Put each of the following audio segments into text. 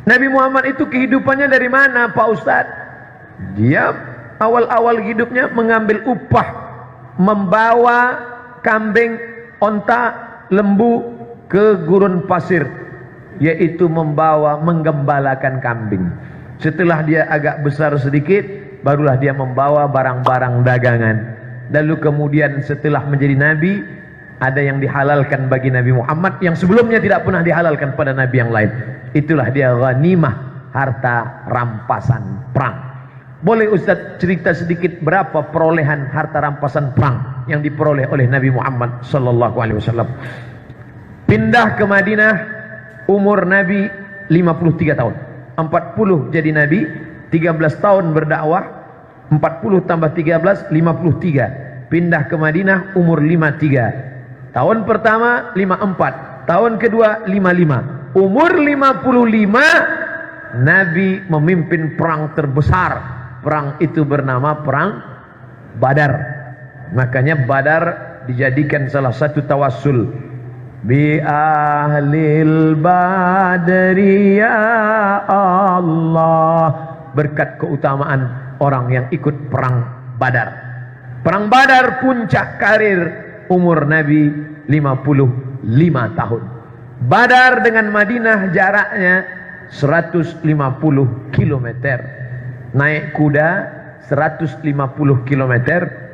Nabi Muhammad itu kehidupannya dari mana Pak Ustadz? Dia awal-awal hidupnya mengambil upah, membawa kambing, onta, lembu ke gurun pasir, yaitu menggembalakan kambing. Setelah dia agak besar sedikit, barulah dia membawa barang-barang dagangan. Lalu kemudian setelah menjadi nabi, ada yang dihalalkan bagi Nabi Muhammad yang sebelumnya tidak pernah dihalalkan pada nabi yang lain. Itulah dia ghanimah, harta rampasan perang. Boleh Ustaz cerita sedikit berapa perolehan harta rampasan perang yang diperoleh oleh Nabi Muhammad sallallahu alaihi wasallam? Pindah ke Madinah, umur Nabi 53 tahun. 40 jadi Nabi, 13 tahun berdakwah, 40 tambah 13, 53. Pindah ke Madinah, umur 53. Tahun pertama 54, tahun kedua 55. Umur 55, Nabi memimpin perang terbesar. Perang itu bernama Perang Badar. Makanya Badar dijadikan salah satu tawassul. Bi ahlil badri ya Allah, berkat keutamaan orang yang ikut perang Badar. Perang Badar puncak karir umur Nabi 55 tahun. Badar dengan Madinah jaraknya 150 km. Naik kuda 150 km,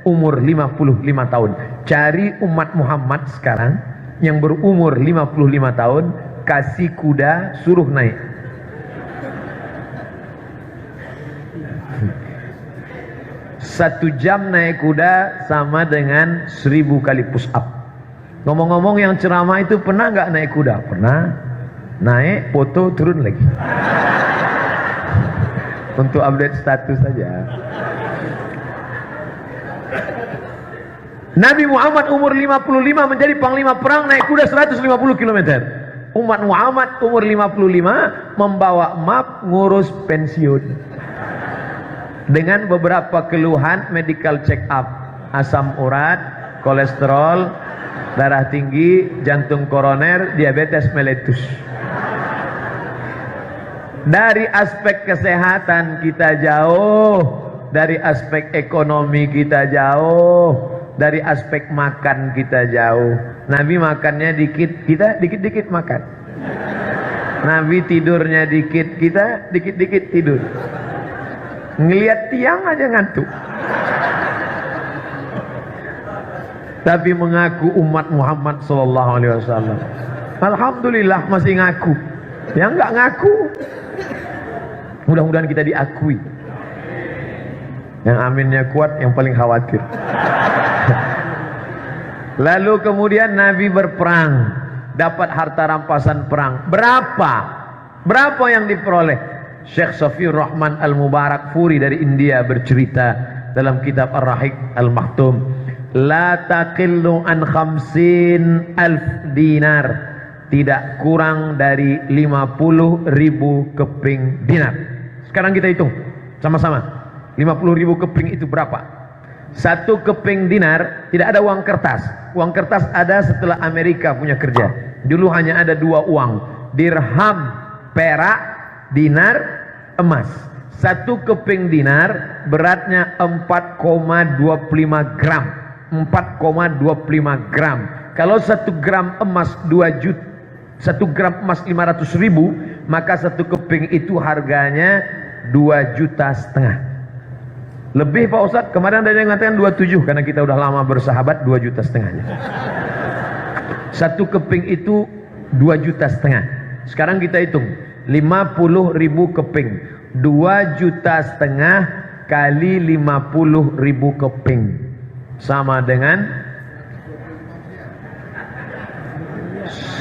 umur 55 tahun. Cari umat Muhammad sekarang yang berumur 55 tahun, kasih kuda, suruh naik. Satu jam naik kuda sama dengan 1000 kali push up. Ngomong-ngomong, yang ceramah itu pernah nggak naik kuda? Pernah. Naik, foto, turun lagi. Untuk update status saja. Nabi Muhammad umur 55 menjadi panglima perang, naik kuda 150 km. Umat Muhammad umur 55 membawa map ngurus pensiun. Dengan beberapa keluhan medical check up, asam urat, kolesterol, darah tinggi, jantung koroner, diabetes mellitus. Dari aspek kesehatan kita jauh, dari aspek ekonomi kita jauh, dari aspek makan kita jauh. Nabi makannya dikit, kita dikit-dikit makan. Nabi tidurnya dikit, kita dikit-dikit tidur. Ngelihat tiang aja ngantuk. Tapi mengaku umat Muhammad sallallahu alaihi wasallam. Alhamdulillah masih ngaku. Yang enggak ngaku, mudah-mudahan kita diakui. Yang aminnya kuat, yang paling khawatir. Lalu kemudian Nabi berperang, dapat harta rampasan perang. Berapa yang diperoleh? Syekh Safiur Rahman Al-Mubarak Furi dari India bercerita dalam kitab Ar-Rahiq Al-Maktum, la taqillu an 50.000 dinar, tidak kurang dari 50.000 keping dinar. Sekarang kita hitung sama-sama, 50.000 keping itu berapa? Satu keping dinar tidak ada uang kertas. Uang kertas ada setelah Amerika punya kerja. Dulu hanya ada dua uang, dirham perak, dinar emas. Satu keping dinar beratnya 4,25 gram. 4,25 gram. Kalau 1 gram emas 2 juta, 1 gram emas 500.000, maka satu keping itu harganya 2,5 juta. Lebih Pak Ustadz, kemarin ada yang mengatakan 27, karena kita udah lama bersahabat, 2,5 juta. Satu keping itu 2,5 juta. Sekarang kita hitung 50.000 keping, 2,5 juta kali 50.000 keping sama dengan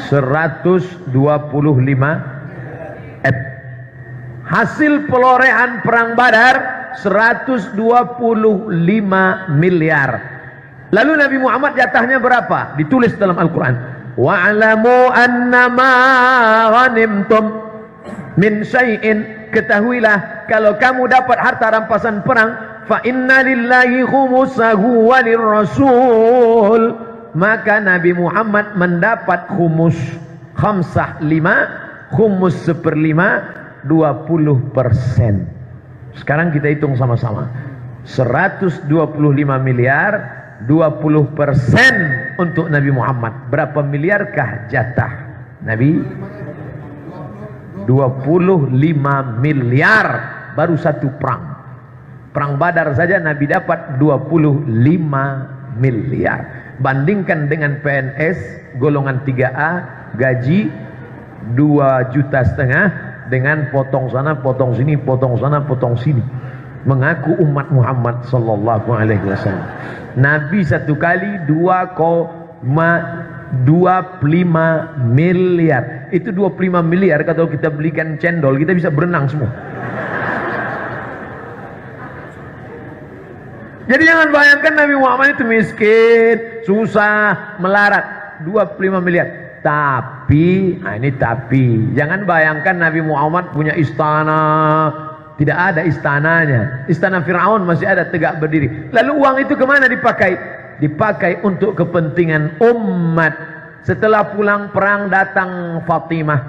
125 M. Hasil perolehan perang Badar 125 miliar. Lalu Nabi Muhammad jatahnya berapa? Ditulis dalam Al-Quran, wa'alamu annama ghanimtum min syai'in, ketahuilah kalau kamu dapat harta rampasan perang, fa inna lillahi khumusahu walir rasul, maka Nabi Muhammad mendapat khumus, khamsah 5, khumus 1/5, 20%. Sekarang kita hitung sama-sama. 125 miliar, 20% untuk Nabi Muhammad. Berapa miliarkah jatah Nabi? 25 miliar baru satu perang. Perang Badar saja Nabi dapat 25 miliar. Bandingkan dengan PNS golongan 3A gaji 2,5 juta dengan potong sana, potong sini, potong sana, potong sini. Mengaku umat Muhammad sallallahu alaihi wasallam. Nabi satu kali 2,25 miliar. Itu 25 miliar kalau kita belikan cendol kita bisa berenang semua. Jadi jangan bayangkan Nabi Muhammad itu miskin, susah, melarat. 25 miliar. Tapi, nah ini tapi, jangan bayangkan Nabi Muhammad punya istana. Tidak ada istananya. Istana Fir'aun masih ada tegak berdiri. Lalu uang itu kemana dipakai? Dipakai untuk kepentingan umat. Setelah pulang perang datang Fatimah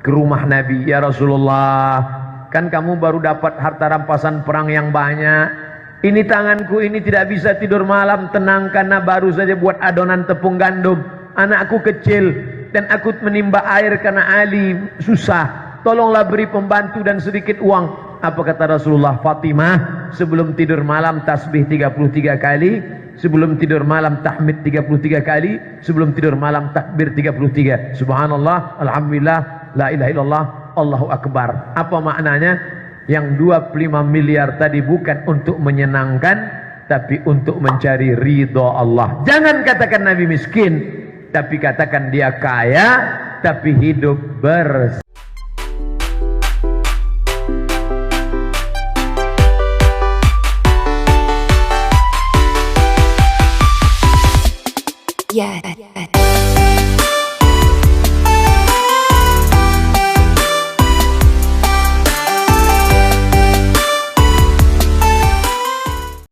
ke rumah Nabi. Ya Rasulullah, kan kamu baru dapat harta rampasan perang yang banyak. Ini tanganku ini tidak bisa tidur malam tenang karena baru saja buat adonan tepung gandum. Anakku kecil dan aku menimba air karena Ali susah. Tolonglah beri pembantu dan sedikit uang. Apa kata Rasulullah? Fatimah, sebelum tidur malam tasbih 33 kali, sebelum tidur malam tahmid 33 kali, sebelum tidur malam takbir 33. Subhanallah, alhamdulillah, la ilaha illallah, Allahu akbar. Apa maknanya? Yang 25 miliar tadi bukan untuk menyenangkan, tapi untuk mencari ridha Allah. Jangan katakan Nabi miskin, tapi katakan dia kaya, tapi hidup bersih. Yeah.